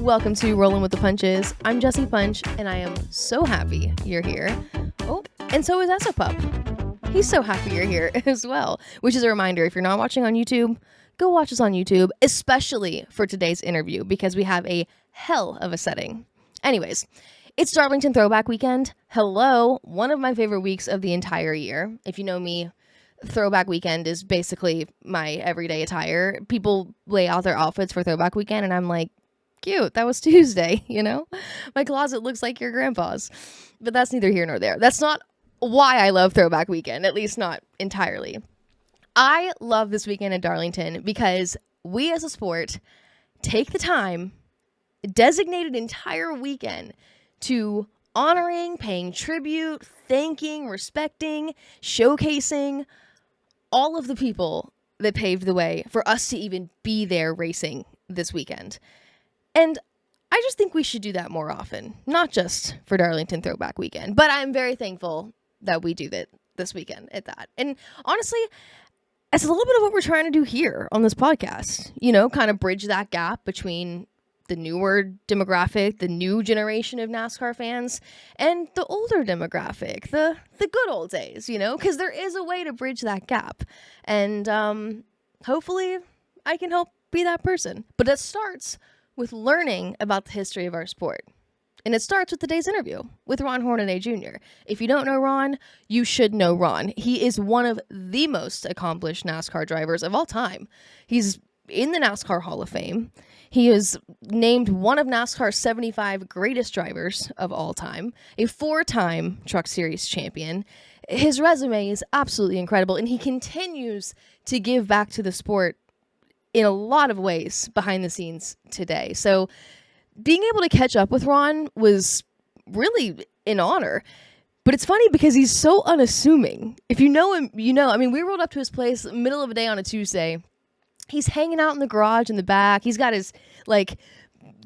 Welcome to Rolling with the Punches. I'm Jessie Punch, and I am so happy you're here. Oh, and so is Essa Pup. He's so happy you're here as well, which is a reminder, if you're not watching on YouTube, go watch us on YouTube, especially for today's interview, because we have a hell of a setting. Anyways, it's Darlington Throwback Weekend. Hello, one of my favorite weeks of the entire year. If you know me, Throwback Weekend is basically my everyday attire. People lay out their outfits for Throwback Weekend, and I'm like, cute, that was Tuesday, you know? My closet looks like your grandpa's. But that's neither here nor there. That's not why I love Throwback Weekend, at least not entirely. I love this weekend in Darlington because we as a sport take the time, designate an entire weekend to honoring, paying tribute, thanking, respecting, showcasing all of the people that paved the way for us to even be there racing this weekend. And I just think we should do that more often, not just for Darlington Throwback Weekend, but I'm very thankful that we do that this weekend at that. And honestly, it's a little bit of what we're trying to do here on this podcast, you know, kind of bridge that gap between the newer demographic, the new generation of NASCAR fans, and the older demographic, the good old days, you know, because there is a way to bridge that gap. And hopefully I can help be that person. But it starts with learning about the history of our sport. And it starts with today's interview with Ron Hornady Jr. If you don't know Ron, you should know Ron. He is one of the most accomplished NASCAR drivers of all time. He's in the NASCAR Hall of Fame. He is named one of NASCAR's 75 greatest drivers of all time, a 4-time Truck Series champion. His resume is absolutely incredible, and he continues to give back to the sport in a lot of ways behind the scenes today. So being able to catch up with Ron was really an honor. But it's funny because he's so unassuming. If you know him, you know. I mean, we rolled up to his place middle of the day on a Tuesday. He's hanging out in the garage in the back. He's got his, like,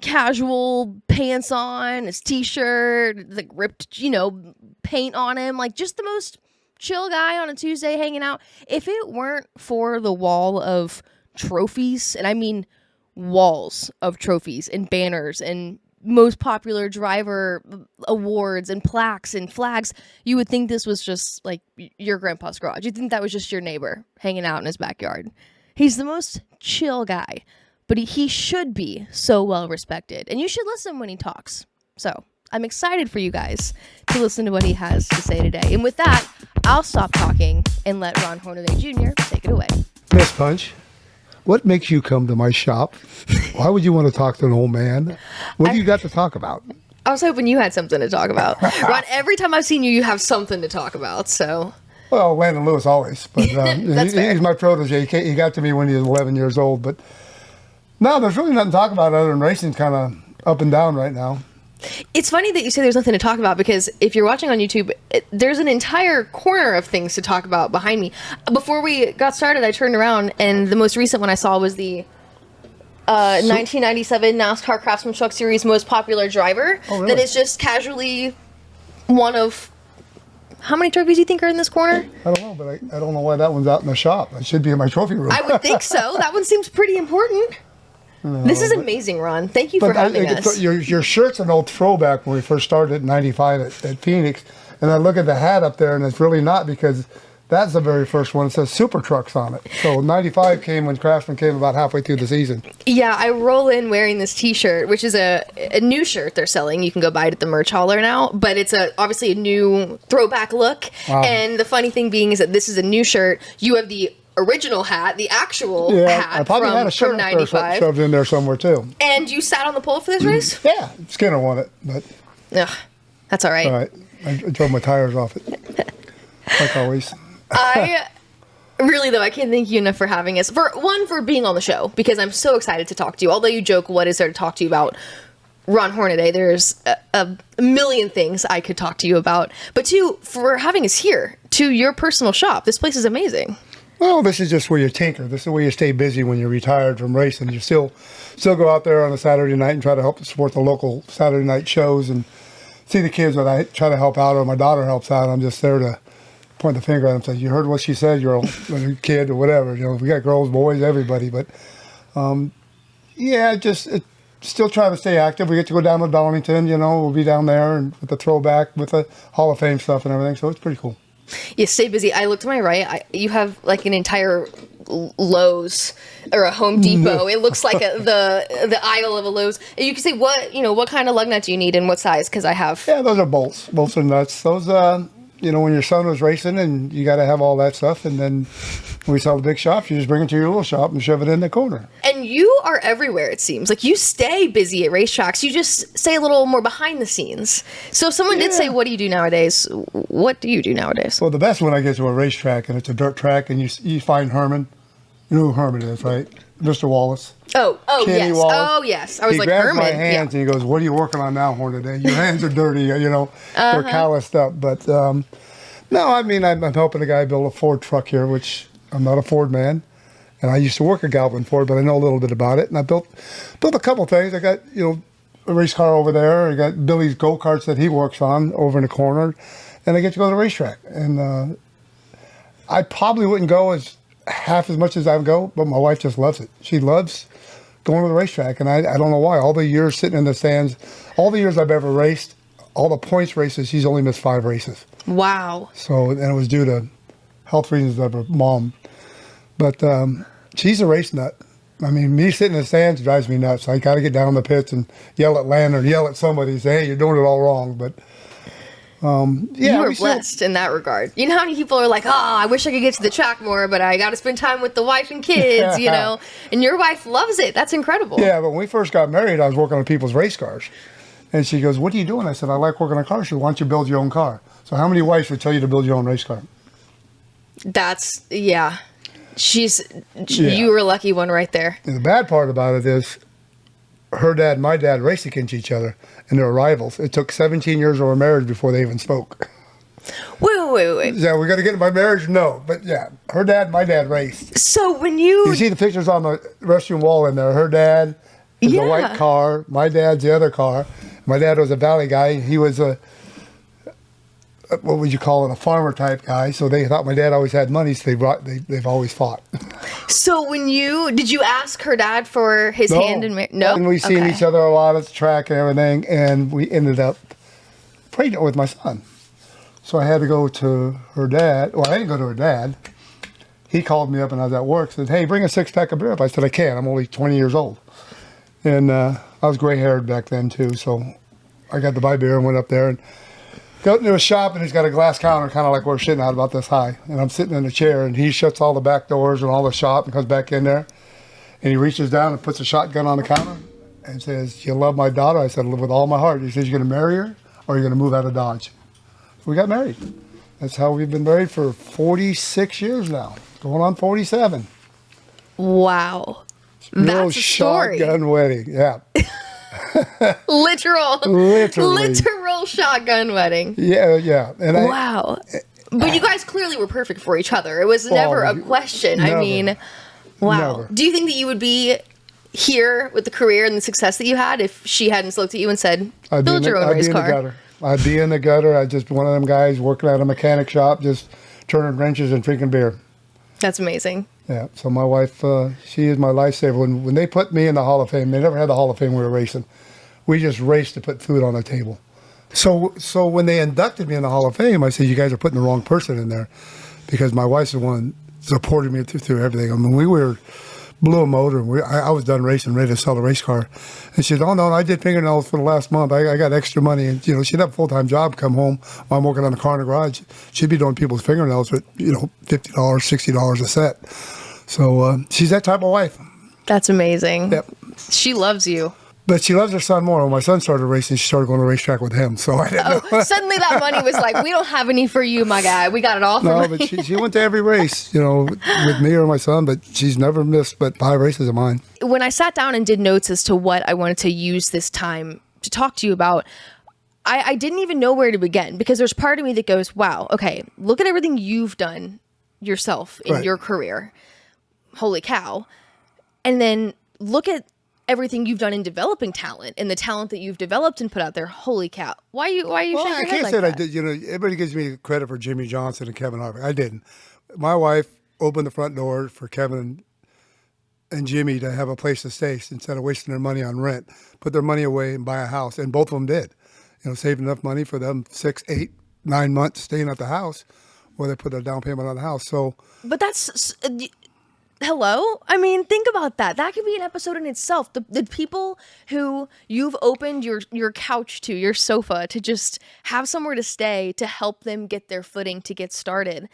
casual pants on, his T-shirt, like, ripped, you know, paint on him. Like, just the most chill guy on a Tuesday hanging out. If it weren't for the wall of trophies, and I mean walls of trophies and banners and most popular driver awards and plaques and flags, you would think this was just, like, your grandpa's garage. You'd think that was just your neighbor hanging out in his backyard. He's the most chill guy, but he should be so well respected. And you should listen when he talks. So I'm excited for you guys to listen to what he has to say today. And with that, I'll stop talking and let Ron Hornady Jr. take it away. Miss Punch, what makes you come to my shop? Why would you want to talk to an old man? What do you got to talk about? I was hoping you had something to talk about. Ron, every time I've seen you, you have something to talk about, so... Well, Landon Lewis always, but he's my protege. He got to me when he was 11 years old. But no, there's really nothing to talk about other than racing's kind of up and down right now. It's funny that you say there's nothing to talk about, because if you're watching on YouTube, there's an entire corner of things to talk about behind me. Before we got started, I turned around, and the most recent one I saw was the 1997 NASCAR Craftsman Truck Series most popular driver. Oh, really? That is just casually one of... How many trophies do you think are in this corner? I don't know, but I don't know why that one's out in the shop. It should be in my trophy room. I would think so. That one seems pretty important. No, this is amazing, Ron. Thank you for having us. Your shirt's an old throwback when we first started in '95 at Phoenix. And I look at the hat up there, and it's really not, because that's the very first one. It says Super Trucks on it. So 95 came when Craftsman came about halfway through the season. Yeah, I roll in wearing this T-shirt, which is a new shirt they're selling. You can go buy it at the merch hauler now. But it's obviously a new throwback look. Wow. And the funny thing being is that this is a new shirt. You have the original hat, the actual hat I probably had a shirt from 95. Shoved in there somewhere, too. And you sat on the pole for this race? Yeah, Skinner won it. But ugh, that's all right. All right. I drove my tires off it, like always. Really, though, I can't thank you enough for having us. For being on the show, because I'm so excited to talk to you. Although you joke, what is there to talk to you about? Ron Hornaday, there's a million things I could talk to you about. But two, for having us here to your personal shop. This place is amazing. Well, this is just where you tinker. This is where you stay busy when you're retired from racing. You still go out there on a Saturday night and try to help support the local Saturday night shows and see the kids that I try to help out, or my daughter helps out. I'm just there to point the finger at them and say, you heard what she said, you're a kid or whatever. You know, we got girls, boys, everybody. But, yeah, just still trying to stay active. We get to go down to Darlington, we'll be down there and with the throwback, with the Hall of Fame stuff and everything. So it's pretty cool. Yeah, stay busy. I look to my right. You have like an entire Lowe's or a Home Depot. It looks like the aisle of a Lowe's. And you can say what kind of lug nut do you need and what size? Because I have. Yeah, those are bolts and nuts. Those, when your son was racing and you got to have all that stuff. And then when we sell the big shops, you just bring it to your little shop and shove it in the corner. And you are everywhere, it seems. Like, you stay busy at racetracks. You just stay a little more behind the scenes. So if someone did say, what do you do nowadays? What do you do nowadays? Well, the best when I get to a racetrack and it's a dirt track and you find Herman. You know who Herman is, right? Mr. Wallace. Oh, Kenny yes. Wallace. Oh, yes. I was like, Herman. He Herman. grabs my hands and he goes, "What are you working on now, Hornaday? Your hands are dirty, they're calloused up." But, no, I mean, I'm helping a guy build a Ford truck here, which I'm not a Ford man. And I used to work at Galvin Ford, but I know a little bit about it. And I built a couple things. I got, a race car over there. I got Billy's go-karts that he works on over in the corner. And I get to go to the racetrack. And I probably wouldn't go half as much as I would go, but my wife just loves it. She loves going to the racetrack. And I don't know why. All the years sitting in the stands, all the years I've ever raced, all the points races, she's only missed 5 races. Wow. So, and it was due to health reasons of her mom. But she's a race nut. I mean, me sitting in the stands drives me nuts. I got to get down in the pits and yell at Landon or yell at somebody and say, "Hey, you're doing it all wrong." But, you were blessed in that regard. You know how many people are like, "Oh, I wish I could get to the track more, but I got to spend time with the wife and kids," And your wife loves it. That's incredible. Yeah, but when we first got married, I was working on people's race cars. And she goes, "What are you doing?" I said, "I like working on cars." She goes, "Why don't you build your own car?" So how many wives would tell you to build your own race car? You were a lucky one right there. And the bad part about it is her dad and my dad raced against each other, and they were rivals. It took 17 years of our marriage before they even spoke. Wait. Yeah, we got to get in my marriage? No. But yeah, her dad and my dad raced. So when you see the pictures on the restroom wall in there, her dad is the white car, my dad's the other car. My dad was a valley guy. He was a, what would you call it, a farmer type guy. So they thought my dad always had money, so they've always fought. So did you ask her dad for his hand in marriage? No. And we seen each other a lot at the track and everything, and we ended up pregnant with my son. So I had to go to her dad. Well, I didn't go to her dad. He called me up and I was at work, said, "Hey, bring a 6-pack of beer up." I said, "I can't. I'm only 20 years old." And I was gray-haired back then, too, so I got to buy beer and went up there and got into a shop, and he's got a glass counter, kind of like we're sitting out about this high. And I'm sitting in a chair, and he shuts all the back doors and all the shop and comes back in there. And he reaches down and puts a shotgun on the counter and says, "You love my daughter?" I said, "With all my heart." He says, "You're going to marry her or you're going to move out of Dodge?" So we got married. That's how we've been married for 46 years now, going on 47. Wow. That's a story. Shotgun wedding, yeah. Literal shotgun wedding. Yeah. And wow. But you guys clearly were perfect for each other. It was never a question. Never, I mean, wow. Never. Do you think that you would be here with the career and the success that you had if she hadn't looked at you and said, "Build your own race car"? I'd be in the gutter. I'd just one of them guys working at a mechanic shop, just turning wrenches and drinking beer. That's amazing. Yeah. So my wife, she is my lifesaver. When they put me in the Hall of Fame, they never had the Hall of Fame when we were racing. We just raced to put food on the table. So when they inducted me in the Hall of Fame, I said, "You guys are putting the wrong person in there," because my wife's the one that supported me through everything. I mean, we were blew a motor. I was done racing, ready to sell a race car. And she said, "Oh, no, I did fingernails for the last month. I got extra money." And, she'd have a full-time job, come home while I'm working on the car in the garage. She'd be doing people's fingernails with, $50, $60 a set. So she's that type of wife. That's amazing. Yep. She loves you. But she loves her son more. When my son started racing, she started going to the racetrack with him. So I didn't know. Suddenly that money was like, "We don't have any for you, my guy. We got it all for me." But she went to every race, with me or my son, but she's never missed but 5 races of mine. When I sat down and did notes as to what I wanted to use this time to talk to you about, I didn't even know where to begin, because there's part of me that goes, wow, okay, look at everything you've done yourself in your career. Holy cow. And then look at everything you've done in developing talent and the talent that you've developed and put out there. Holy cow. Why are you shaking your head like that? I can't say that I did. Everybody gives me credit for Jimmy Johnson and Kevin Harvick. I didn't. My wife opened the front door for Kevin and Jimmy to have a place to stay instead of wasting their money on rent, put their money away and buy a house. And both of them did, save enough money for them 6, 8, 9 months staying at the house where they put their down payment on the house. So, but that's, hello? I mean, think about that. That could be an episode in itself. The people who you've opened your couch to, your sofa, to just have somewhere to stay, to help them get their footing, to get started.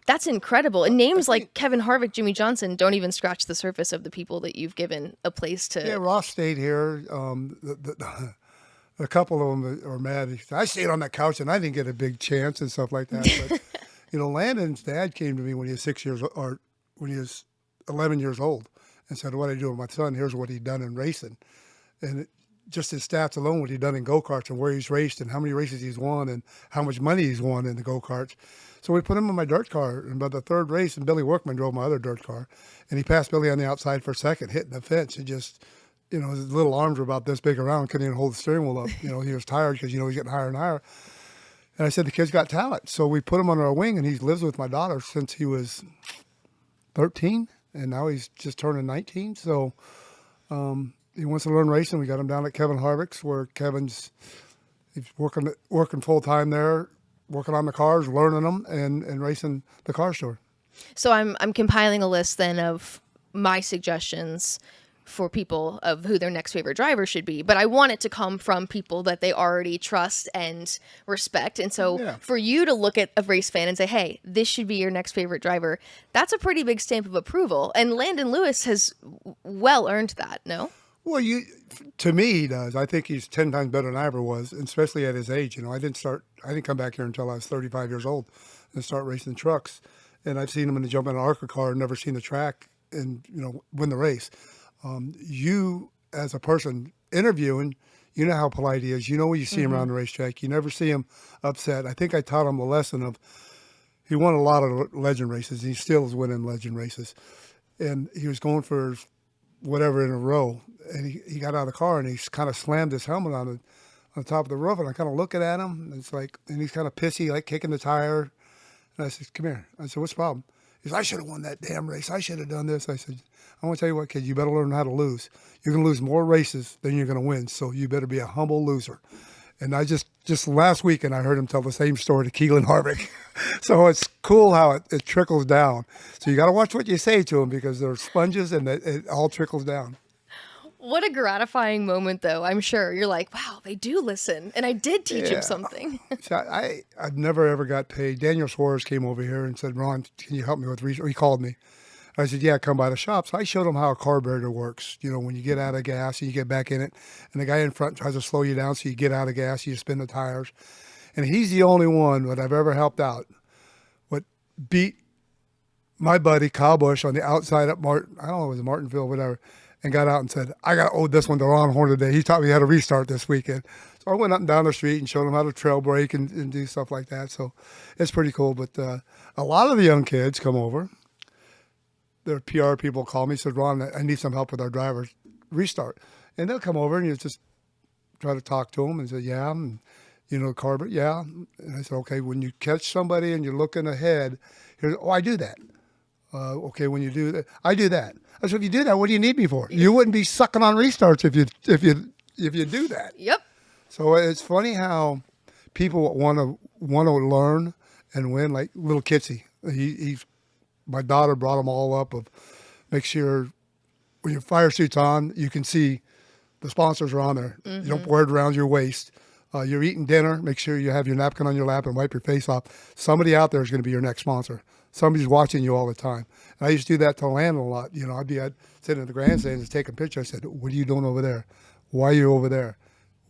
That's incredible. And names like Kevin Harvick, Jimmy Johnson don't even scratch the surface of the people that you've given a place to. Yeah, Ross stayed here. A couple of them are mad. I stayed on that couch and I didn't get a big chance and stuff like that. But, Landon's dad came to me when he was 6 years or when he was 11 years old and said, what I do with my son, here's what he'd done in racing. And just his stats alone, what he'd done in go-karts and where he's raced and how many races he's won and how much money he's won in the go-karts. So we put him in my dirt car, and by the third race, and Billy Workman drove my other dirt car, and he passed Billy on the outside for a second, hitting the fence. He just, his little arms were about this big around, couldn't even hold the steering wheel up. He was tired because, he's getting higher and higher. And I said, the kid's got talent. So we put him under our wing, and he lives with my daughter since he was 13, and now he's just turning 19. So he wants to learn racing. We got him down at Kevin Harvick's, where he's working full-time there, working on the cars, learning them, and racing the car store. So I'm compiling a list then of my suggestions for people of who their next favorite driver should be. But I want it to come from people that they already trust and respect. And so for you to look at a race fan and say, hey, this should be your next favorite driver, that's a pretty big stamp of approval. And Landon Lewis has well earned that, no? Well, to me, he does. I think he's 10 times better than I ever was, and especially at his age. I didn't come back here until I was 35 years old and start racing trucks. And I've seen him jump in an ARCA car and never seen the track and, win the race. You, as a person interviewing, you know how polite he is. When you see him around the racetrack. You never see him upset. I think I taught him a lesson of, he won a lot of legend races. And he still is winning legend races. And he was going for whatever in a row. And he got out of the car and he kind of slammed his helmet on the top of the roof. And I kind of looking at him, and and he's kind of pissy, like kicking the tire. And I said, come here. I said, what's the problem? He said, I should have won that damn race. I should have done this. I said, I want to tell you what, kid, you better learn how to lose. You're going to lose more races than you're going to win. So you better be a humble loser. And I just last weekend, I heard him tell the same story to Keelan Harvick. So it's cool how it trickles down. So you got to watch what you say to him, because they're sponges and it all trickles down. What a gratifying moment, though. I'm sure you're like, wow, they do listen. And I did teach him something. So I've never, ever got paid. Daniel Suarez came over here and said, Ron, can you help me with research? He called me. I said, yeah, come by the shop. So I showed him how a carburetor works. When you get out of gas and you get back in it, and the guy in front tries to slow you down so you get out of gas, you spin the tires. And he's the only one that I've ever helped out. What beat my buddy Kyle Busch on the outside up Martin, I don't know, it was Martinsville, whatever, and got out and said, I got to owe this one to Ron Hornady. He taught me how to restart this weekend. So I went up and down the street and showed him how to trail brake and do stuff like that. So it's pretty cool. But a lot of the young kids come over. Their PR people call me, said, Ron, I need some help with our driver restart. And they'll come over and you just try to talk to them and say, yeah, and, carburetor, yeah. And I said, okay, when you catch somebody and you're looking ahead, I do that. Okay, when you do that, I do that. I said, if you do that, what do you need me for? You wouldn't be sucking on restarts if you do that. Yep. So it's funny how people want to learn and win. Like little Kitsy, my daughter brought them all up of make sure when your fire suit's on, you can see the sponsors are on there. Mm-hmm. You don't wear it around your waist. You're eating dinner, make sure you have your napkin on your lap and wipe your face off. Somebody out there is going to be your next sponsor. Somebody's watching you all the time. And I used to do that to Landon a lot. I'd sitting in the grandstands and taking pictures. I said, what are you doing over there? Why are you over there?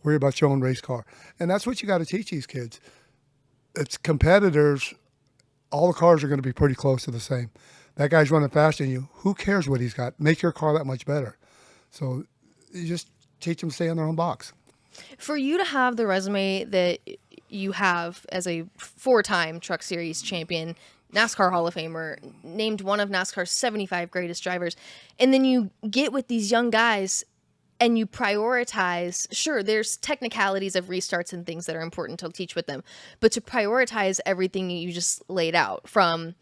Worry about your own race car. And that's what you got to teach these kids. It's competitors. All the cars are going to be pretty close to the same. That guy's running faster than you. Who cares what he's got? Make your car that much better. So you just teach them to stay in their own box. For you to have the resume that you have as a 4-time Truck Series champion, NASCAR Hall of Famer, named one of NASCAR's 75 greatest drivers, and then you get with these young guys and you prioritize, sure, there's technicalities of restarts and things that are important to teach with them, but to prioritize everything you just laid out, from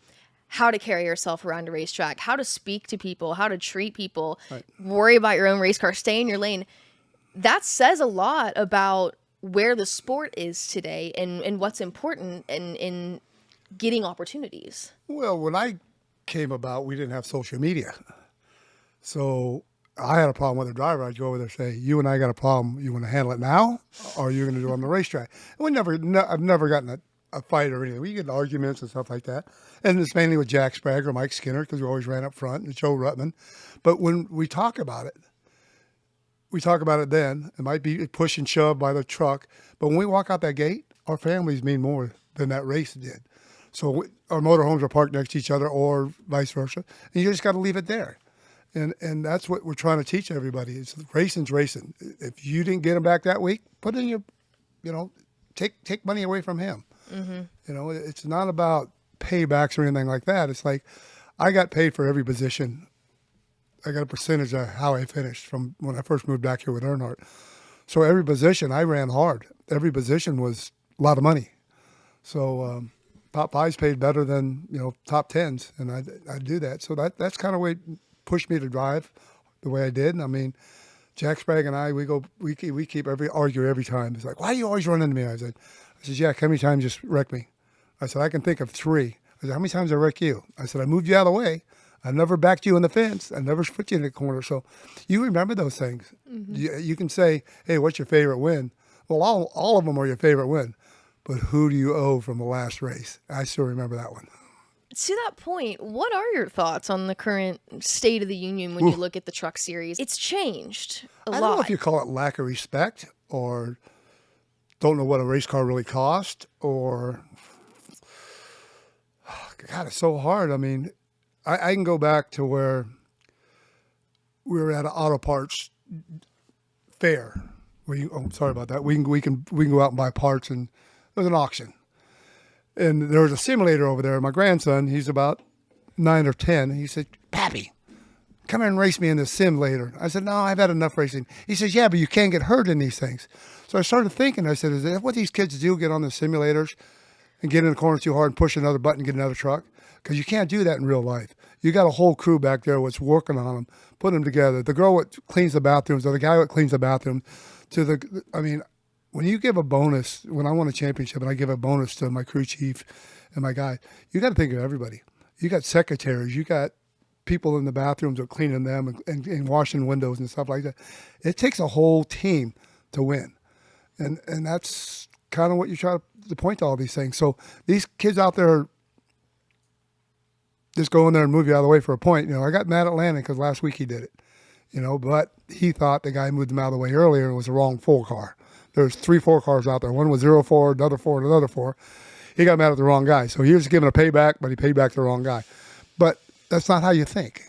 how to carry yourself around a racetrack, how to speak to people, how to treat people, Right. worry about your own race car, stay in your lane. That says a lot about where the sport is today and what's important in getting opportunities. Well, when I came about, we didn't have social media. So I had a problem with a driver. I'd go over there and say, you and I got a problem. You want to handle it now, or are you going to do it on the racetrack? And I've never gotten a fight or anything. We get arguments and stuff like that. And it's mainly with Jack Sprague or Mike Skinner, because we always ran up front, and Joe Ruttman. But when we talk about it then. It might be push and shove by the truck. But when we walk out that gate, our families mean more than that race did. So our motorhomes are parked next to each other, or vice versa. And you just got to leave it there. And that's what we're trying to teach everybody. It's racing's racing. If you didn't get him back that week, put in your, take money away from him. Mm-hmm. It's not about paybacks or anything like that. It's like, I got paid for every position. I got a percentage of how I finished from when I first moved back here with Earnhardt. So every position, I ran hard. Every position was a lot of money. So top fives paid better than top tens, and I do that. So that's kind of what pushed me to drive the way I did. And I mean, Jack Sprague and I, we keep argue every time. He's like, why do you always run into me? I said, Jack, how many times you just wrecked me? I said, I can think of 3. I said, how many times I wrecked you? I said, I moved you out of the way. I never backed you in the fence. I never put you in the corner. So you remember those things. Mm-hmm. You can say, hey, what's your favorite win? Well, all of them are your favorite win. But who do you owe from the last race? I still remember that one. To that point, what are your thoughts on the current state of the union when you look at the Truck Series? It's changed a lot. I don't know if you call it lack of respect or don't know what a race car really cost, or God, it's so hard. I mean, I can go back to where we were at an auto parts fair. Sorry about that. We can go out and buy parts, and there's an auction. And there was a simulator over there. My grandson, he's about 9 or 10. He said, Pappy, come here and race me in this simulator. I said, no, I've had enough racing. He says, yeah, but you can't get hurt in these things. So I started thinking, I said, is that what these kids do, get on the simulators and get in the corner too hard and push another button and get another truck? Because you can't do that in real life. You got a whole crew back there that's working on them, putting them together. The girl that cleans the bathrooms, or the guy that cleans the bathroom, when you give a bonus, when I won a championship and I give a bonus to my crew chief and my guy, you got to think of everybody. You got secretaries, you got people in the bathrooms that are cleaning them and washing windows and stuff like that. It takes a whole team to win. And that's kind of what you try to point to all these things. So these kids out there just go in there and move you out of the way for a point. I got mad at Landon because last week he did it, but he thought the guy moved him out of the way earlier and it was the wrong 4 car. There's 3 4 cars out there. One was 0-4, another 4, and another 4. He got mad at the wrong guy. So he was giving a payback, but he paid back the wrong guy. But that's not how you think.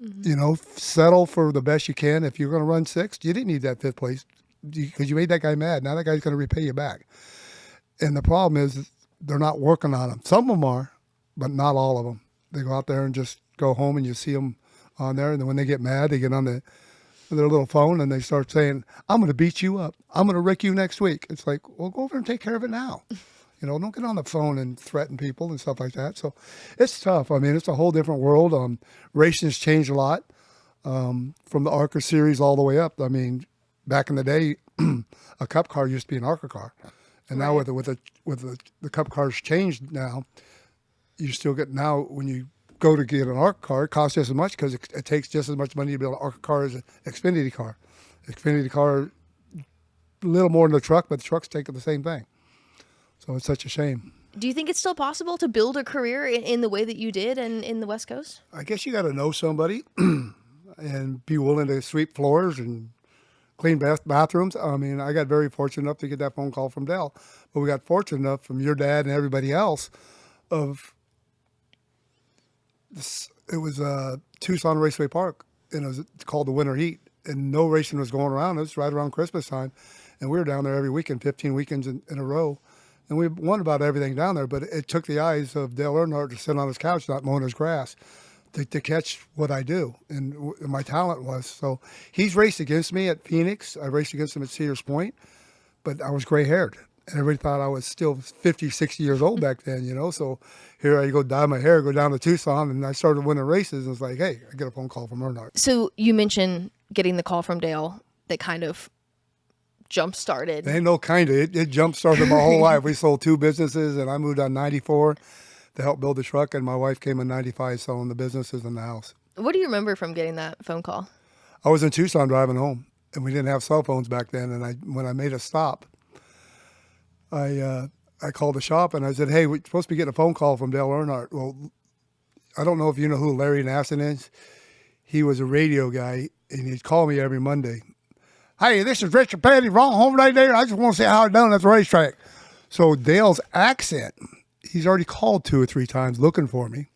Mm-hmm. Settle for the best you can. If you're going to run 6th, you didn't need that 5th place because you made that guy mad. Now that guy's going to repay you back. And the problem is they're not working on them. Some of them are, but not all of them. They go out there and just go home, and you see them on there. And then when they get mad, they get on their little phone and they start saying, I'm going to beat you up. I'm going to wreck you next week. It's like, well, go over and take care of it now. Don't get on the phone and threaten people and stuff like that. So it's tough. I mean, it's a whole different world. Racing has changed a lot from the ARCA series all the way up. I mean, back in the day, a Cup car used to be an ARCA car. And now with the Cup cars changed now, you still get, now when you go to get an ARCA car, it costs just as much because it takes just as much money to build an ARCA car as an Xfinity car. Xfinity car, a little more than the truck, but the truck's taking the same thing. So it's such a shame. Do you think it's still possible to build a career in the way that you did in the West Coast? I guess you got to know somebody and be willing to sweep floors and clean bathrooms. I mean, I got very fortunate enough to get that phone call from Dale, but we got fortunate enough from your dad and everybody else of this. It was Tucson Raceway Park, and it was called the Winter Heat, and no racing was going around. It was right around Christmas time, and we were down there every weekend, 15 weekends in a row. And we won about everything down there, but it took the eyes of Dale Earnhardt to sit on his couch not mowing his grass to catch what I do and my talent was. So he's raced against me at Phoenix. I raced against him at Cedars Point, but I was gray-haired. And everybody thought I was still 50, 60 years old back then, you know. So here I go dye my hair, go down to Tucson, and I started winning races. And it's like, hey, I get a phone call from Earnhardt. So you mentioned getting the call from Dale that kind of jump started. Ain't no kind of. It jump started my whole life. We sold 2 businesses, and I moved on 94 to help build the truck, and my wife came in 95 selling the businesses and the house. What do you remember from getting that phone call? I was in Tucson driving home, and we didn't have cell phones back then. And when I made a stop, I called the shop and I said, hey, we're supposed to be getting a phone call from Dale Earnhardt. Well, I don't know if you know who Larry Nasson is. He was a radio guy, and he'd call me every Monday. Hey, this is Richard Petty, Ron Hornady Jr. I just want to see how it's done at the racetrack. So Dale's accent, he's already called 2 or 3 times looking for me.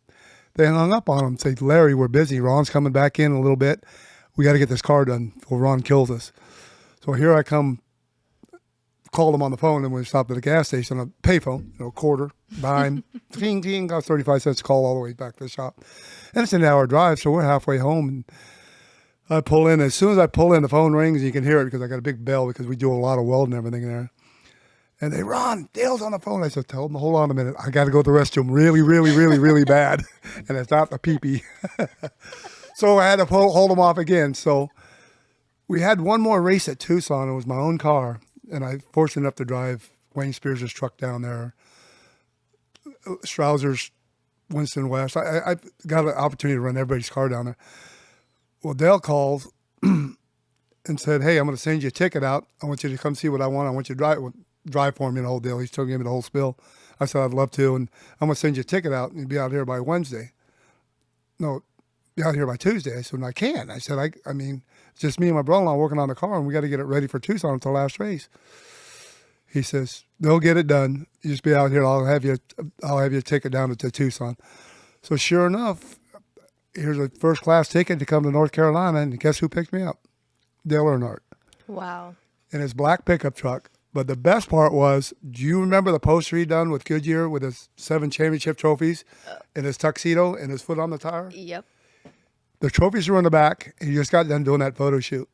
They hung up on him and said, Larry, we're busy. Ron's coming back in a little bit. We got to get this car done before Ron kills us. So here I come, called him on the phone, and we stopped at a gas station, a payphone, quarter, dime, ting, ting, got 35 cents to call all the way back to the shop. And it's an hour drive, so we're halfway home. And I pull in. As soon as I pull in, the phone rings, and you can hear it because I got a big bell because we do a lot of welding and everything there. And they, Ron, Dale's on the phone. I said, tell him, hold on a minute. I got to go to the restroom really, really, really, really bad. And it's not the pee-pee. So I had to hold him off again. So we had one more race at Tucson. It was my own car. And I fortunate enough to drive Wayne Spears' truck down there. Strausser's, Winston West. I got an opportunity to run everybody's car down there. Well, Dale calls and said, hey, I'm going to send you a ticket out. I want you to come see what I want. I want you to drive for me the whole deal. He still gave me the whole spill. I said, I'd love to. And I'm going to send you a ticket out and be out here by Wednesday. No, be out here by Tuesday. I said, I can't. I said, I mean, it's just me and my brother-in-law working on the car, and we got to get it ready for Tucson at the last race. He says, they'll get it done. You just be out here. I'll have you ticket down to Tucson. So sure enough, here's a first-class ticket to come to North Carolina, and guess who picked me up? Dale Earnhardt. Wow. In his black pickup truck. But the best part was, do you remember the poster he done with Goodyear with his 7 championship trophies and his tuxedo and his foot on the tire? Yep. The trophies were in the back, and he just got done doing that photo shoot.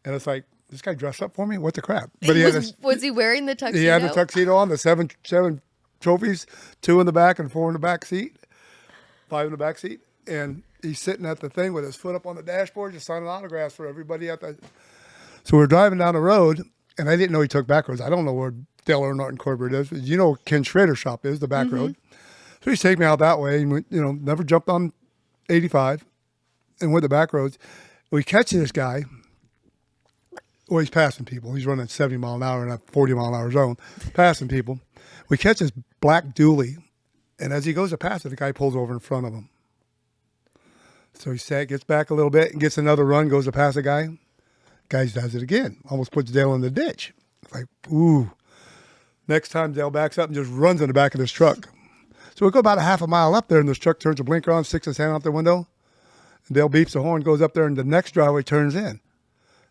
And it's like, this guy dressed up for me? What the crap? But was he wearing the tuxedo? He had the tuxedo on, the seven trophies, 2 in the back and 4 in the back seat, 5 in the back seat. And he's sitting at the thing with his foot up on the dashboard, just signing autographs for everybody at the. So we're driving down the road, and I didn't know he took back roads. I don't know where Dale Earnhardt Incorporated is. But you know Ken Schrader's shop is, the back road. So he's taking me out that way, and we, never jumped on 85 and went the back roads. We catch this guy. Well, he's passing people. He's running 70 mile an hour in a 40 mile an hour zone, passing people. We catch this black dually, and as he goes to pass it, the guy pulls over in front of him. So he gets back a little bit and gets another run, goes to pass a guy. Guy does it again, almost puts Dale in the ditch. It's like, ooh. Next time, Dale backs up and just runs in the back of this truck. So we go about a half a mile up there, and this truck turns the blinker on, sticks his hand out the window, and Dale beeps the horn, goes up there, and the next driveway turns in.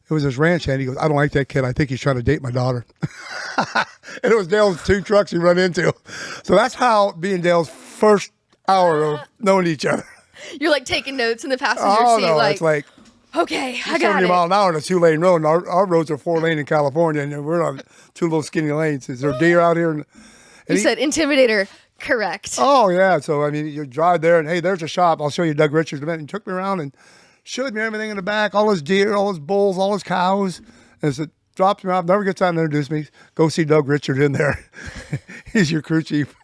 It was his ranch hand. He goes, I don't like that kid. I think he's trying to date my daughter. And it was Dale's 2 trucks he run into. So that's how being Dale's first hour of knowing each other. You're like taking notes in the passenger seat. No, it's like, okay, I got 70 it. mile an hour on a 2-lane road, and our roads are 4-lane in California, and we're on 2 little skinny lanes. Is there deer out here? And you said Intimidator. Correct. Oh, yeah. So, I mean, you drive there, and hey, there's a shop. I'll show you Doug Richards in a minute. And he took me around and showed me everything in the back, all his deer, all his bulls, all his cows. And so drops me off, never gets out and introduced me. Go see Doug Richards in there. He's your crew chief.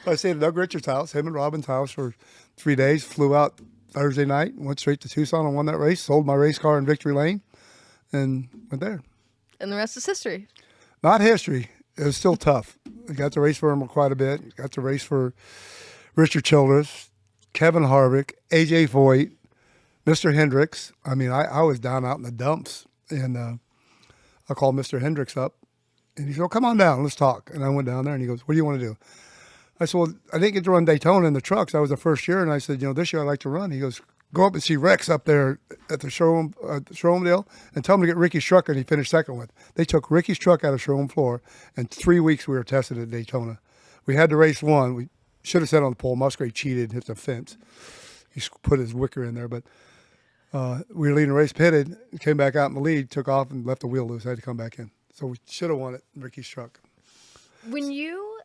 So I stayed at Doug Richards' house, him and Robin's house for 3 days, flew out Thursday night, went straight to Tucson and won that race, sold my race car in Victory Lane, and went there. And the rest is history. Not history. It was still tough. I got to race for him quite a bit. Got to race for Richard Childress, Kevin Harvick, A.J. Foyt, Mr. Hendricks. I mean, I was down out in the dumps, and I called Mr. Hendricks up, and he said, well, come on down, let's talk. And I went down there, and he goes, what do you want to do? I said, well, I didn't get to run Daytona in the trucks. That was the first year, and I said, this year I'd like to run. He goes, go up and see Rex up there at the showroom deal, and tell him to get Ricky's truck, and he finished second with. They took Ricky's truck out of showroom floor, and 3 weeks we were tested at Daytona. We had to race one. We should have sat on the pole. Musgrave cheated, hit the fence. He put his wicker in there, but we were leading the race, pitted, came back out in the lead, took off and left the wheel loose. I had to come back in. So we should have won it, Ricky's truck. When you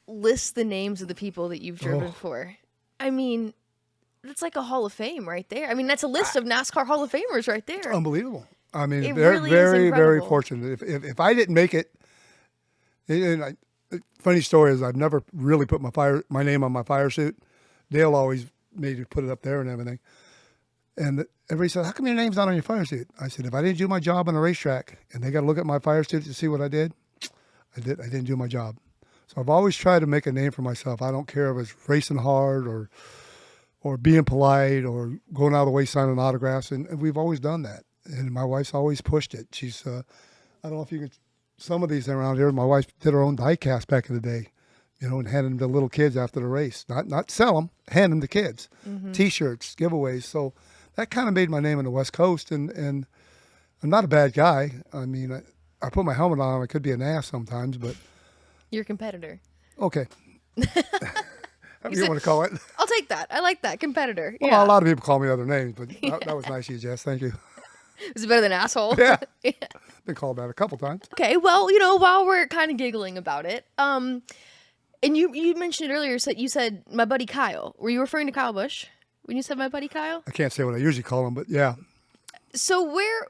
list the names of the people that you've driven for, I mean, that's like a Hall of Fame right there. I mean, that's a list of NASCAR Hall of Famers right there. Unbelievable. I mean, It they're really is very, very incredible. fortunate. If I didn't make it, funny story is I've never really put my name on my fire suit. Dale always made me put it up there and everything. And everybody said, how come your name's not on your fire suit? I said, if I didn't do my job on a racetrack and they got to look at my fire suit to see what I did, I didn't do my job. So I've always tried to make a name for myself. I don't care if it's racing hard or being polite or going out of the way signing autographs. And we've always done that. And my wife's always pushed it. She's, I don't know if you can, some of these around here, my wife did her own die cast back in the day, and handed them to little kids after the race. Not sell them, hand them to kids. Mm-hmm. T-shirts, giveaways. So that kind of made my name on the West Coast. And I'm not a bad guy. I mean, I put my helmet on. I could be an ass sometimes, but. You're a competitor. Okay. However you want to call it. I'll take that. I like that. Competitor. Well, yeah. a lot of people call me other names, but that was nice of you, Jess. Thank you. Is it better than asshole? Yeah. Been called that a couple times. Okay. Well, while we're kind of giggling about it, and you mentioned it earlier, so you said my buddy Kyle. Were you referring to Kyle Busch when you said my buddy Kyle? I can't say what I usually call him, but yeah. So where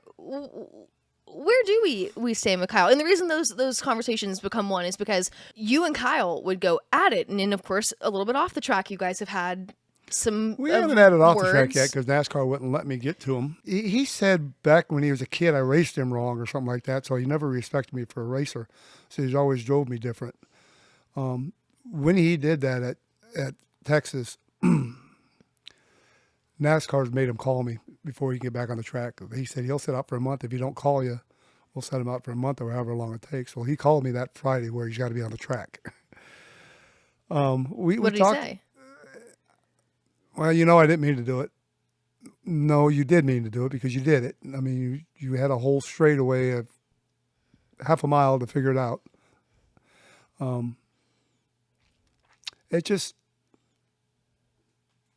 do we stand with Kyle? And the reason those conversations become one is because you and Kyle would go at it, and then of course a little bit off the track, you guys have had some. We haven't had it off the track yet because NASCAR wouldn't let me get to him. He said back when he was a kid I raced him wrong or something like that, so he never respected me for a racer. So he's always drove me different. When he did that at Texas, NASCAR's made him call me before he can get back on the track. He said he'll sit out for a month. If you don't call you, we'll set him out for a month or however long it takes. Well, he called me that Friday where he's got to be on the track. What did he say? Well, I didn't mean to do it. No, you did mean to do it because you did it. I mean, you had a whole straightaway of half a mile to figure it out. It just,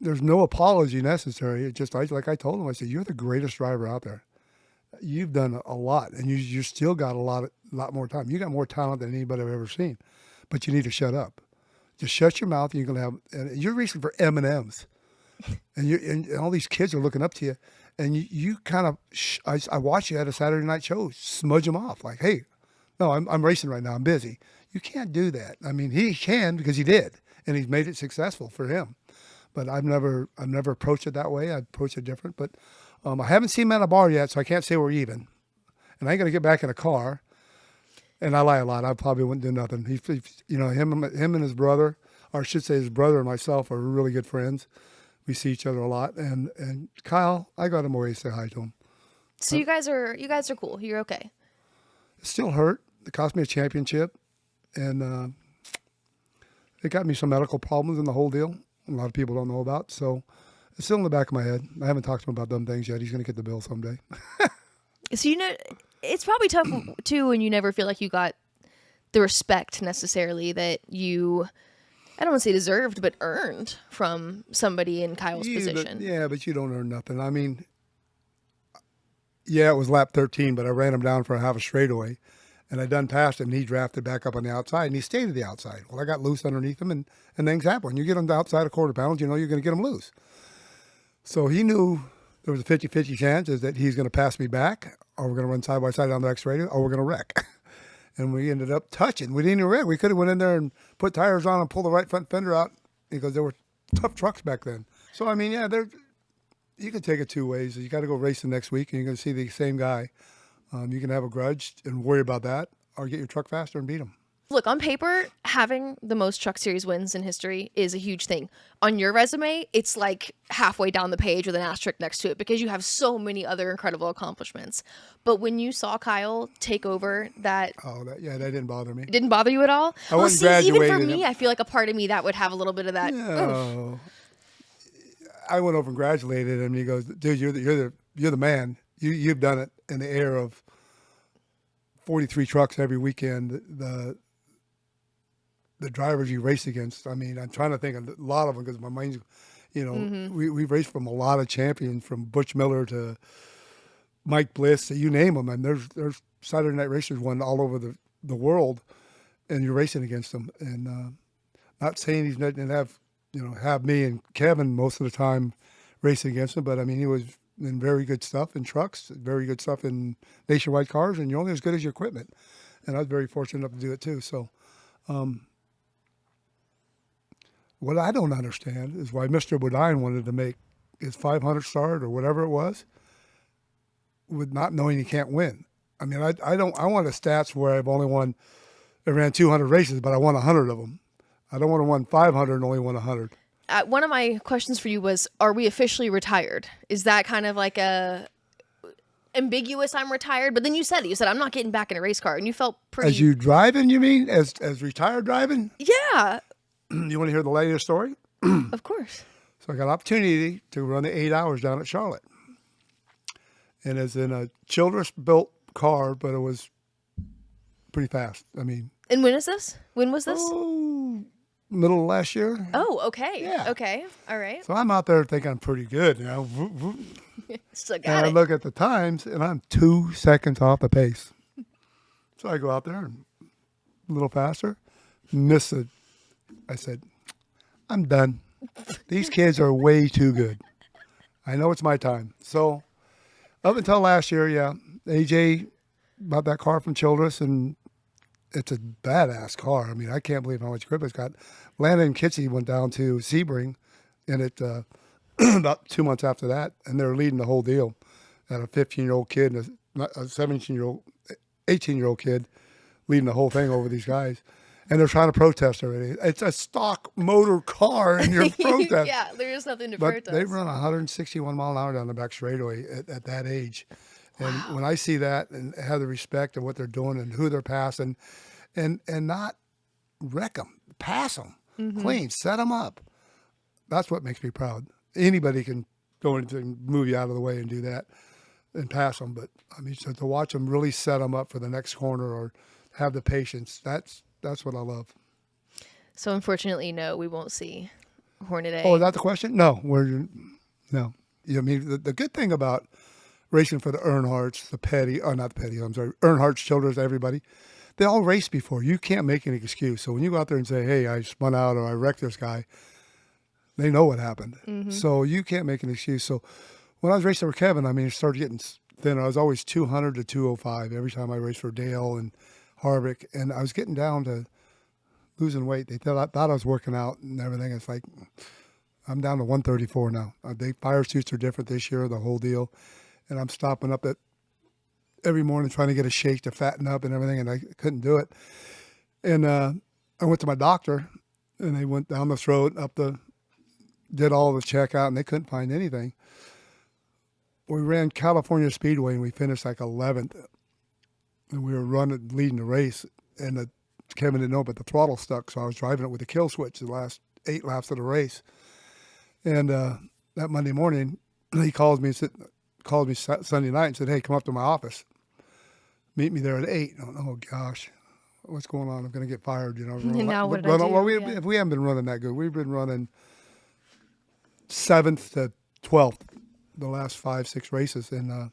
there's no apology necessary. It just, like I told him, I said, you're the greatest driver out there. You've done a lot, and you still got a lot more time. You got more talent than anybody I've ever seen, but you need to shut up. Just shut your mouth, and you're gonna have. And you're racing for M&Ms, and all these kids are looking up to you, and you kind of. I watched you at a Saturday night show, smudge them off like, hey, no, I'm racing right now. I'm busy. You can't do that. I mean, he can because he did, and he's made it successful for him. But I've never approached it that way. I approach it different. But I haven't seen him at a bar yet, so I can't say we're even. And I ain't gonna get back in a car. And I lie a lot. I probably wouldn't do nothing. Him and his brother, or I should say his brother and myself, are really good friends. We see each other a lot. And Kyle, I got him away to say hi to him. So you guys are cool. You're okay. It still hurt. It cost me a championship, and it got me some medical problems in the whole deal. A lot of people don't know about. So it's still in the back of my head. I haven't talked to him about dumb things yet. He's going to get the bill someday. So it's probably tough too when you never feel like you got the respect necessarily that you, I don't want to say deserved, but earned from somebody in Kyle's position. But you don't earn nothing. I mean, yeah, it was lap 13, but I ran him down for a half a straightaway, and I done passed him, and he drafted back up on the outside, and he stayed at the outside. Well, I got loose underneath him, and things happen. When you get him to outside a quarter pound, you're going to get him loose. So he knew there was a 50-50 chance is that he's going to pass me back, or we're going to run side by side on the X-radio, or we're going to wreck. And we ended up touching. We didn't even wreck. We could have went in there and put tires on and pulled the right front fender out because there were tough trucks back then. So, I mean, yeah, you can take it two ways. You got to go racing next week, and you're going to see the same guy. You can have a grudge and worry about that, or get your truck faster and beat him. Look, on paper, having the most Truck Series wins in history is a huge thing. On your resume, it's like halfway down the page with an asterisk next to it because you have so many other incredible accomplishments. But when you saw Kyle take over that... that didn't bother me. It didn't bother you at all? I wasn't graduated. Even for me, I feel like a part of me that would have a little bit of that... No. I went over and congratulated him, and he goes, dude, you're the man. You've done it in the air of 43 trucks every weekend. The drivers you race against. I mean, I'm trying to think of a lot of them because my mind's, we've raced from a lot of champions, from Butch Miller to Mike Bliss, you name them, and there's Saturday night racers won all over the world, and you're racing against them. And not saying he's not going to have me and Kevin most of the time racing against him, but I mean he was in very good stuff in trucks, very good stuff in nationwide cars, and you're only as good as your equipment. And I was very fortunate enough to do it too. So, what I don't understand is why Mr. Bodine wanted to make his 500 start or whatever it was, with not knowing he can't win. I mean, I want the stats where I've only won. I ran 200 races, but I won 100 of them. I don't want to win 500 and only won 100. One of my questions for you was, are we officially retired? Is that kind of like a ambiguous I'm retired? But then you said I'm not getting back in a race car, and you felt pretty... As you driving, you mean? As retired driving? Yeah. You want to hear the latest story? Of course. So I got an opportunity to run the 8 hours down at Charlotte. And it's in a Childress-built car, but it was pretty fast. I mean... And when is this? When was this? Oh, middle of last year. Oh, okay. Yeah. Okay. All right. So I'm out there thinking I'm pretty good, Still got and I it. look at the times, and I'm 2 seconds off the pace. So I go out there and a little faster, miss it. I said, I'm done. These kids are way too good. I know it's my time. So up until last year, yeah, AJ bought that car from Childress, and it's a badass car. I mean, I can't believe how much grip it's got. Landon and Kitsy went down to Sebring, and it about 2 months after that, and they're leading the whole deal. Had a 15-year-old kid and a 17-year-old, 18-year-old kid leading the whole thing over these guys. And they're trying to protest already. It's a stock motor car, and you're protesting. Yeah, there is nothing to but protest. they run 161 mile an hour down the back straightaway at that age. And when I see that and have the respect of what they're doing and who they're passing, and not wreck them, pass them, clean, set them up, that's what makes me proud. Anybody can go and move you out of the way and do that and pass them. But, I mean, so to watch them really set them up for the next corner or have the patience, that's what I love. So, unfortunately, no, we won't see Hornaday. Oh, is that the question? No. No. I mean, the good thing about racing for the Earnhardts, Earnhardts, Childress, everybody, they all raced before. You can't make any excuse. So when you go out there and say, hey, I spun out or I wrecked this guy, they know what happened. So you can't make an excuse. So when I was racing for Kevin, I mean, it started getting thinner. I was always 200 to 205 every time I raced for Dale and Harvick. And I was getting down to losing weight. They thought I was working out and everything. It's like, I'm down to 134 now. They fire suits are different this year, the whole deal. And I'm stopping up every morning trying to get a shake to fatten up and everything, and I couldn't do it. And I went to my doctor, and they went down the throat, did all the checkout, and they couldn't find anything. We ran California Speedway, and we finished like 11th. And we were leading the race, and Kevin didn't know, but the throttle stuck, so I was driving it with the kill switch the last 8 laps of the race. And that Monday morning, he called me Sunday night and said, hey, come up to my office. Meet me there at 8. Oh, gosh. What's going on? I'm going to get fired. Now what did I do? Well, we haven't been running that good. We've been running 7th to 12th the last 5-6 races. And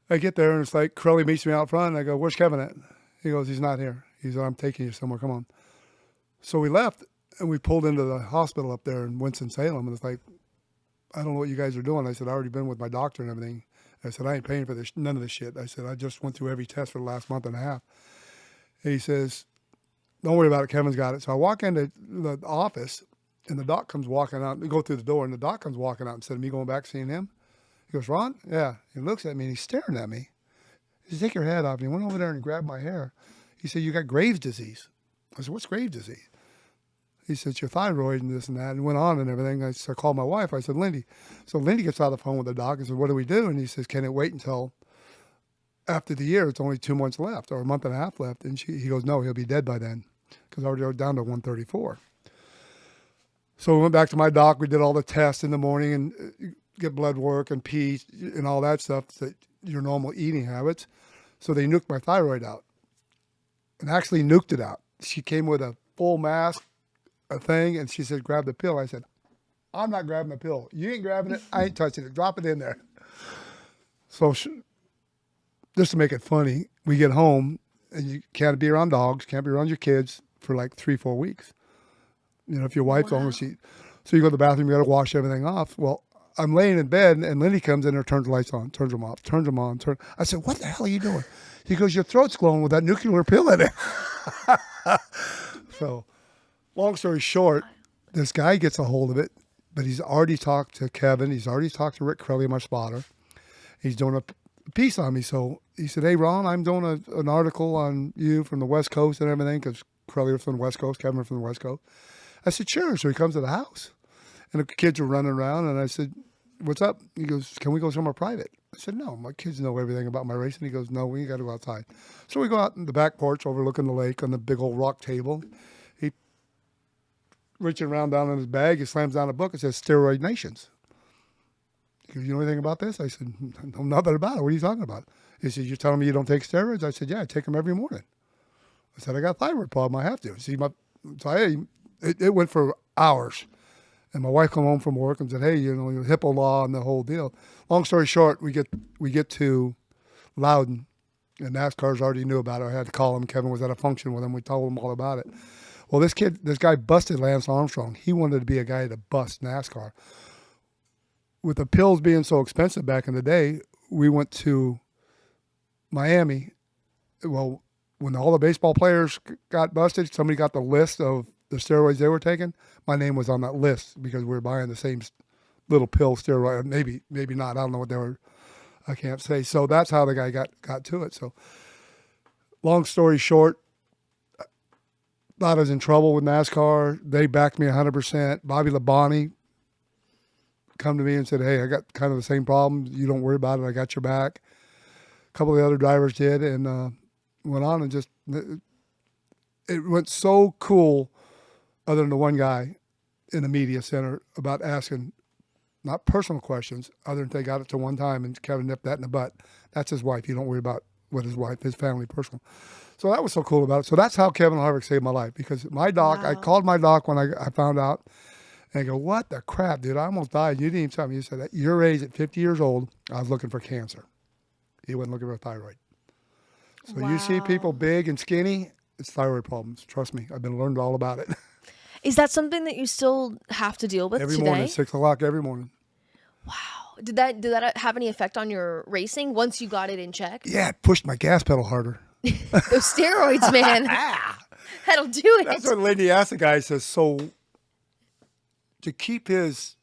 I get there, and it's like Crowley meets me out front, and I go, where's Kevin at? He goes, he's not here. He said, I'm taking you somewhere. Come on. So we left, and we pulled into the hospital up there in Winston-Salem, and it's like, I don't know what you guys are doing. I said, I've already been with my doctor and everything. I said, I ain't paying for this, none of this shit. I said, I just went through every test for the last month and a half. And he says, don't worry about it. Kevin's got it. So I walk into the office, and the doc comes walking out. We go through the door, and the doc comes walking out instead of me going back seeing him. He goes, Ron? Yeah. He looks at me, and he's staring at me. He said, take your hat off. And he went over there and grabbed my hair. He said, you got Graves' disease. I said, what's Graves' disease? He said, it's your thyroid and this and that, and went on and everything. I called my wife. I said, Lindy. So Lindy gets out of the phone with the doc and said, what do we do? And he says, can it wait until after the year? It's only 2 months left or a month and a half left. And he goes, no, he'll be dead by then because I already down to 134. So we went back to my doc. We did all the tests in the morning and get blood work and pee and all that stuff, that your normal eating habits. So they nuked my thyroid out and actually nuked it out. She came with a full mask, a thing, and she said, grab the pill. I said, I'm not grabbing the pill. You ain't grabbing it. I ain't touching it. Drop it in there. So just to make it funny, we get home and you can't be around dogs, can't be around your kids for like 3-4 weeks. If your wife's on, so you go to the bathroom, you got to wash everything off. Well, I'm laying in bed and Lindy comes in and turns the lights on, turns them off, turns them on. I said, what the hell are you doing? He goes, your throat's glowing with that nuclear pill in it. So long story short, this guy gets a hold of it, but he's already talked to Kevin. He's already talked to Rick Crowley, my spotter. He's doing a piece on me. So he said, hey, Ron, I'm doing an article on you from the West Coast and everything, because Crowley was from the West Coast, Kevin was from the West Coast. I said, sure. So he comes to the house, and the kids are running around, and I said, what's up? He goes, can we go somewhere private? I said, no, my kids know everything about my racing. He goes, no, we got to go outside. So we go out in the back porch overlooking the lake on the big old rock table. He reaching around down in his bag, he slams down a book. It says Steroid Nations. He goes, you know anything about this? I said, no, nothing about it. What are you talking about? He said, you're telling me you don't take steroids? I said, yeah, I take them every morning. I said, I got a thyroid problem. I have to. See, it went for hours. And my wife come home from work and said, hey, your HIPAA law and the whole deal. Long story short, we get to Loudon, and NASCAR's already knew about it. I had to call him. Kevin was at a function with him. We told him all about it. Well, this guy busted Lance Armstrong. He wanted to be a guy to bust NASCAR. With the pills being so expensive back in the day, we went to Miami. Well, when all the baseball players got busted, somebody got the list of the steroids they were taking. My name was on that list because we were buying the same little pill steroid. Maybe not. I don't know what they were. I can't say. So that's how the guy got to it. So long story short, thought I was in trouble with NASCAR. They backed me 100%. Bobby Labonte come to me and said, hey, I got kind of the same problem. You don't worry about it. I got your back. A couple of the other drivers did, and went on and just it went so cool, other than the one guy in the media center about asking not personal questions, other than they got it to one time and Kevin nipped that in the butt. That's his wife. You don't worry about what his wife, his family, personal. So that was so cool about it. So that's how Kevin Harvick saved my life, because my doc, I called my doc when I found out, and I go, what the crap, dude? I almost died. You didn't even tell me. You said, at your age, at 50 years old, I was looking for cancer. He wasn't looking for a thyroid. So you see people big and skinny, it's thyroid problems. Trust me, I've been learned all about it. Is that something that you still have to deal with every today? Morning, 6 o'clock every morning. Wow. Did that have any effect on your racing once you got it in check? Yeah, it pushed my gas pedal harder. Those steroids, man. That'll do it. That's what Lindy asked the guy. Says, so to keep his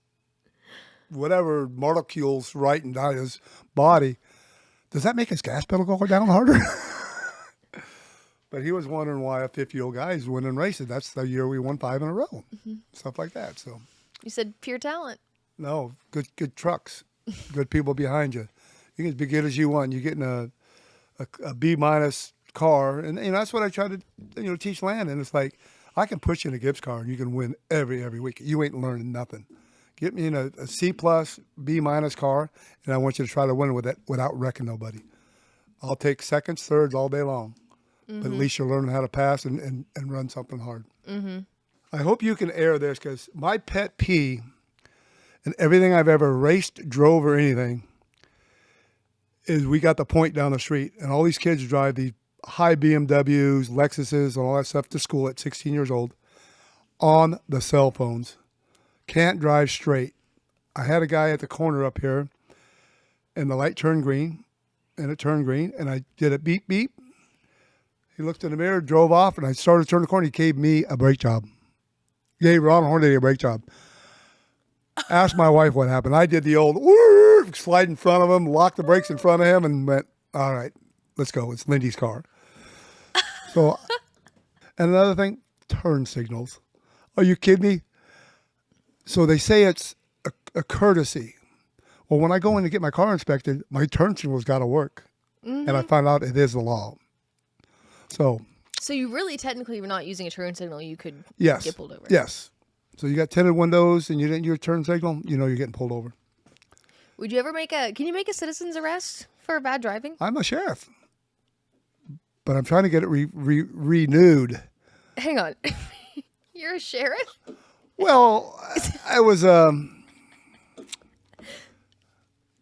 whatever molecules right and down his body, does that make his gas pedal go down harder? But he was wondering why a 50-year-old guy is winning races. That's the year we won 5 in a row. Stuff like that. So you said pure talent. No, good trucks, good people behind you. You can be good as you want. You're getting a B- car, and that's what I try to teach Landon. It's like, I can put you in a Gibbs car and you can win every week. You ain't learning nothing. Get me in a C+, B- car, and I want you to try to win with it without wrecking nobody. I'll take seconds, thirds all day long, but at least you're learning how to pass and run something hard. I hope you can air this, because my pet peeve in everything I've ever raced, drove, or anything is we got the point down the street, and all these kids drive these high BMWs, Lexuses, and all that stuff to school at 16 years old on the cell phones. Can't drive straight. I had a guy at the corner up here, and the light turned green, and it turned green, and I did a beep, beep. He looked in the mirror, drove off, and I started to turn the corner. He gave me a brake job. Gave Ron Hornady a brake job. Asked my wife what happened. I did the old slide in front of him, locked the brakes in front of him, and went, all right, let's go. It's Lindy's car. So, and another thing, turn signals. Are you kidding me? So they say it's a courtesy. Well, when I go in to get my car inspected, my turn signal's got to work. And I found out it is the law. So you really technically were not using a turn signal. You could get pulled over. Yes. So you got tinted windows and you didn't use your turn signal, you're getting pulled over. Would you ever can you make a citizen's arrest for bad driving? I'm a sheriff, but I'm trying to get it renewed. Hang on. You're a sheriff? Well, I was,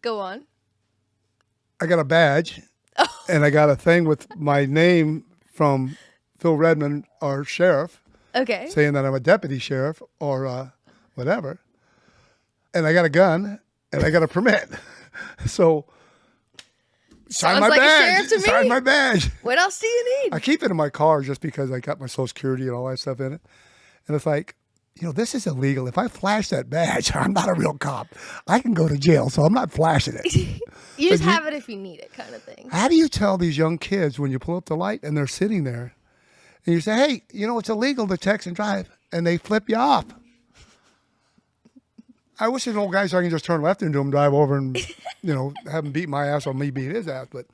Go on. I got a badge, and I got a thing with my name from Phil Redmond, our sheriff, Okay. saying that I'm a deputy sheriff or whatever. And I got a gun, and I got a permit. So sign Sounds my like a badge. sheriff to me. Sign my badge. What else do you need? I keep it in my car just because I got my Social Security and all that stuff in it. And it's like, this is illegal. If I flash that badge, I'm not a real cop. I can go to jail, so I'm not flashing it. You just have it if you need it, kind of thing. How do you tell these young kids when you pull up the light and they're sitting there and you say, hey, it's illegal to text and drive, and they flip you off? I wish there's old guys so I can just turn left into them, drive over and, have them beat my ass or me beat his ass. But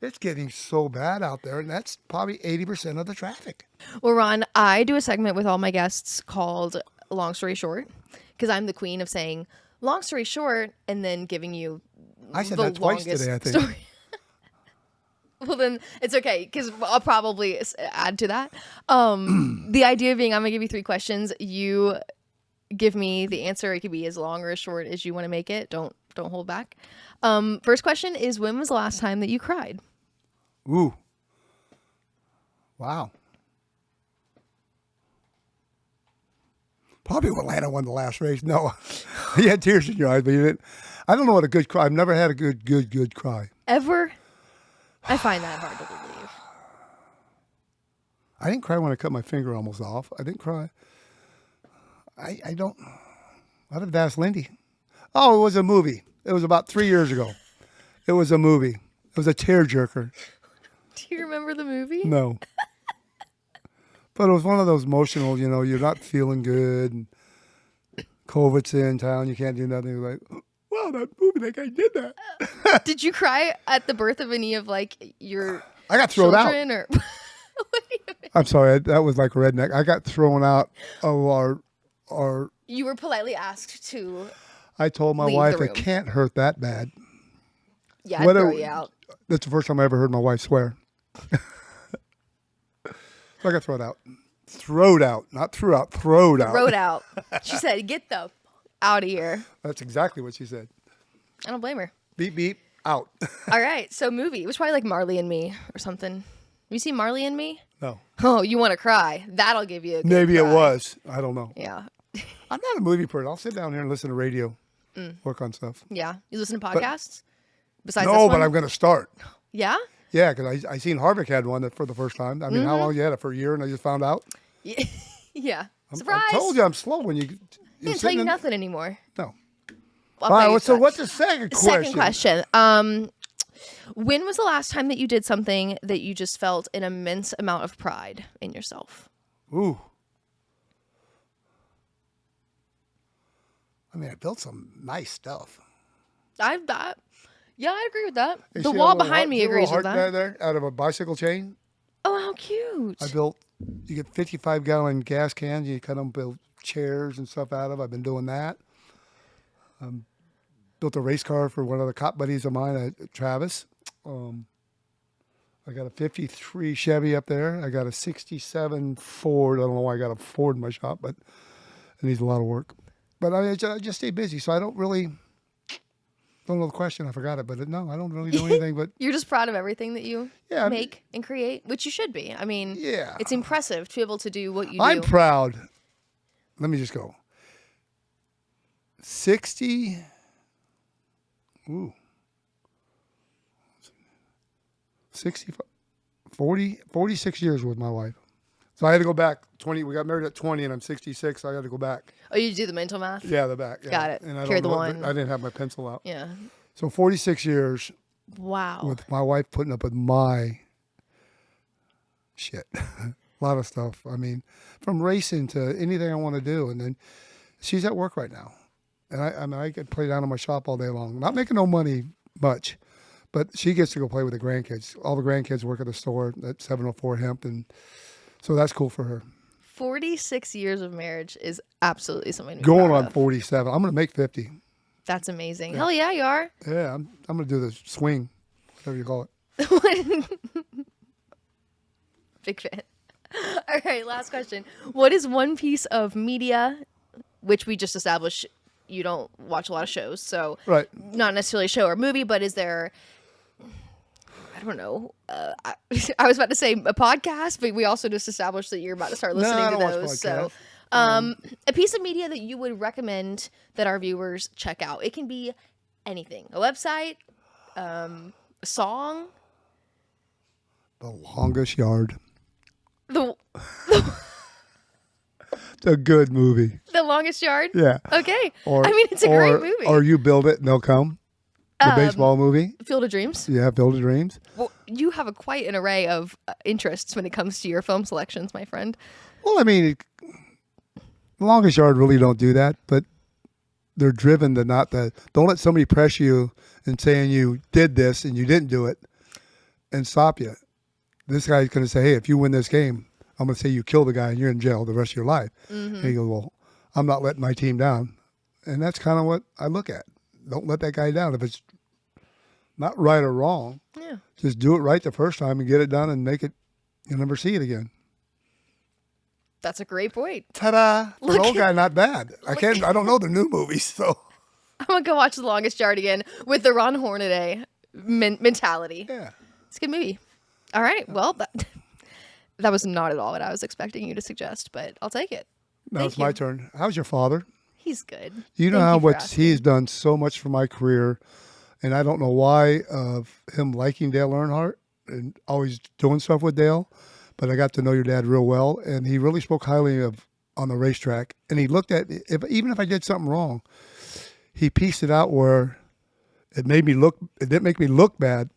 it's getting so bad out there, and that's probably 80% of the traffic. Well, Ron, I do a segment with all my guests called Long Story Short, because I'm the queen of saying long story short and then giving you I said the that twice longest today, I think. story. Well, then it's okay, because I'll probably add to that. The idea being I'm going to give you 3 questions. You give me the answer. It could be as long or as short as you want to make it. Don't hold back. First question is, when was the last time that you cried? Ooh. Wow. Probably when Atlanta won the last race. No. You had tears in your eyes, but you didn't. I don't know what a good cry. I've never had a good cry. Ever? I find that hard to believe. I didn't cry when I cut my finger almost off. I didn't cry. I don't. I'd have asked Lindy. Oh, it was a movie. It was about 3 years ago. It was a movie. It was a tearjerker. Do you remember the movie? No. But it was one of those emotional, you're not feeling good, and COVID's in town, you can't do nothing. You're like, wow, that movie, that guy did that. Did you cry at the birth of any of your I got thrown out. children or what do you mean? I'm sorry, that was like redneck. I got thrown out of our. You were politely asked to. I told my leave wife the it room. can't hurt that bad. Yeah, I'd throw you out. That's the first time I ever heard my wife swear. So I got thrown out. Throwed out, not threw out, throwed out. Thrown out. She said, "Get the out of here." That's exactly what she said. I don't blame her. Beep, beep, out. All right, so movie. It was probably like Marley and Me or something. Have you seen Marley and Me? No. Oh, you want to cry? That'll give you a good Maybe cry. it was. I don't know. Yeah. I'm not a movie person. I'll sit down here and listen to radio, work on stuff. Yeah. You listen to podcasts? Besides this No, one? but I'm going to start. Yeah? Yeah, because I seen Harvick had one that for the first time. I mean, how long you had it? For a year, and I just found out? Yeah. Surprise. I told you I'm slow when you... I didn't tell you nothing anymore. No. I'll All tell right, you so such. what's the second question? Second question. When was the last time that you did something that you just felt an immense amount of pride in yourself? Ooh. I mean, I built some nice stuff. I'd agree with that. You The see wall that little behind me see that agrees little with heart that. there out of a bicycle chain? Oh, how cute. I built, you get 55-gallon gas cans, you cut them, build chairs and stuff out of. I've been doing that. Built a race car for one of the cop buddies of mine, Travis. I got a 53 Chevy up there. I got a 67 Ford. I don't know why I got a Ford in my shop, but it needs a lot of work. But I just stay busy, so I don't really... Don't know the question. I forgot it, but no, I don't really do anything. But You're just proud of everything that you Yeah, I mean- make and create, which you should be. I mean, Yeah. it's impressive to be able to do what you I'm do. proud. Let me just go. 60. Ooh. 65, 40, 46 years with my wife. So I had to go back 20. We got married at 20, and I'm 66. So I got to go back. Oh, you do the mental math? Yeah, the back. Yeah. Got it. And I Carry don't the know, one. I didn't have my pencil out. Yeah. So 46 years Wow. with my wife putting up with my shit. A lot of stuff. I mean, from racing to anything I want to do. And then she's at work right now. And I could play down in my shop all day long. Not making no money much, but she gets to go play with the grandkids. All the grandkids work at the store at 704 Hemp. And so that's cool for her. 46 years of marriage is absolutely something to be Going proud on of. 47. I'm going to make 50. That's amazing. Hell yeah, you are. Yeah, I'm going to do the swing, whatever you call it. Big fan. All right, last question. What is one piece of media, which we just established you don't watch a lot of shows, so Right. not necessarily a show or movie, but is there I don't know. I was about to say a podcast, but we also just established that you're about to start listening to those. So, a piece of media that you would recommend that our viewers check out. It can be anything. A website, a song. The Longest Yard. The It's a good movie. The Longest Yard? Yeah. Okay. It's a great movie. Or You Build It and They'll Come. The baseball movie. Field of Dreams? Yeah, Field of Dreams. Well, you have quite an array of interests when it comes to your film selections, my friend. Well, The Longest Yard really don't do that, but they're driven to don't let somebody press you and saying you did this and you didn't do it and stop you. This guy's going to say, hey, if you win this game, I'm going to say you killed the guy and you're in jail the rest of your life. Mm-hmm. And he goes, well, I'm not letting my team down. And that's kind of what I look at. Don't let that guy down. If it's not right or wrong, just do it right the first time and get it done and make it, you'll never see it again. That's a great point. Ta-da! For an old guy, not bad. I don't know the new movies, so. I'm going to go watch The Longest Yard again with the Ron Hornaday mentality. Yeah. It's a good movie. All right. Well, that was not at all what I was expecting you to suggest, but I'll take it. Now it's my turn. How's your father? He's good. You know he's done so much for my career, and I don't know why of him liking Dale Earnhardt and always doing stuff with Dale, but I got to know your dad real well, and he really spoke highly of on the racetrack. And he looked at even if I did something wrong, he pieced it out where it didn't make me look bad,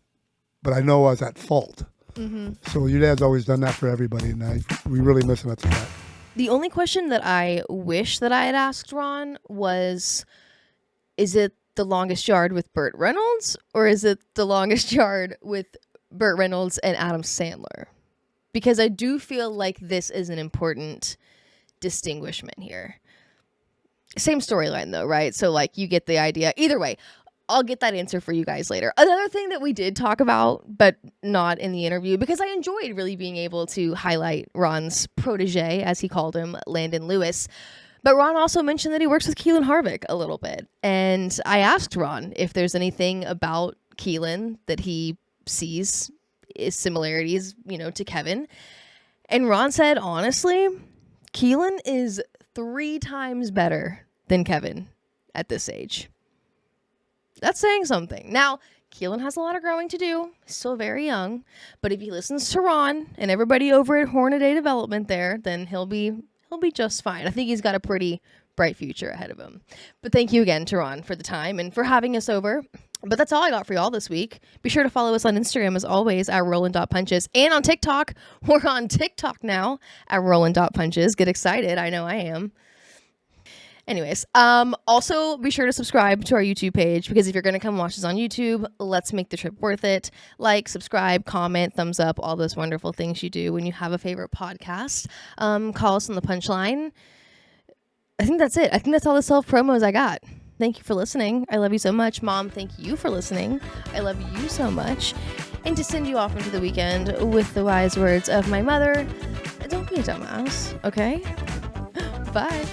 but I know I was at fault. Mm-hmm. So your dad's always done that for everybody, and we really miss him at the track. The only question that I wish that I had asked Ron was, is it The Longest Yard with Burt Reynolds, or is it The Longest Yard with Burt Reynolds and Adam Sandler? Because I do feel like this is an important distinguishment here. Same storyline though, right? So you get the idea. Either way, I'll get that answer for you guys later. Another thing that we did talk about, but not in the interview, because I enjoyed really being able to highlight Ron's protege, as he called him, Landon Lewis. But Ron also mentioned that he works with Keelan Harvick a little bit. And I asked Ron if there's anything about Keelan that he sees is similarities, to Kevin. And Ron said, honestly, Keelan is 3 times better than Kevin at this age. That's saying something. Now, Keelan has a lot of growing to do. He's still very young. But if he listens to Ron and everybody over at Hornaday Development there, then he'll be just fine. I think he's got a pretty bright future ahead of him. But thank you again to Ron for the time and for having us over. But that's all I got for y'all this week. Be sure to follow us on Instagram, as always, at Rollin.Punches. And on TikTok. We're on TikTok now at Rollin.Punches. Get excited. I know I am. Anyways, also be sure to subscribe to our YouTube page, because if you're going to come watch us on YouTube, let's make the trip worth it. Like, subscribe, comment, thumbs up, all those wonderful things you do when you have a favorite podcast. Call us on the punchline. I think that's it. I think that's all the self-promos I got. Thank you for listening. I love you so much. Mom, thank you for listening. I love you so much. And to send you off into the weekend with the wise words of my mother, don't be a dumbass, okay? Bye.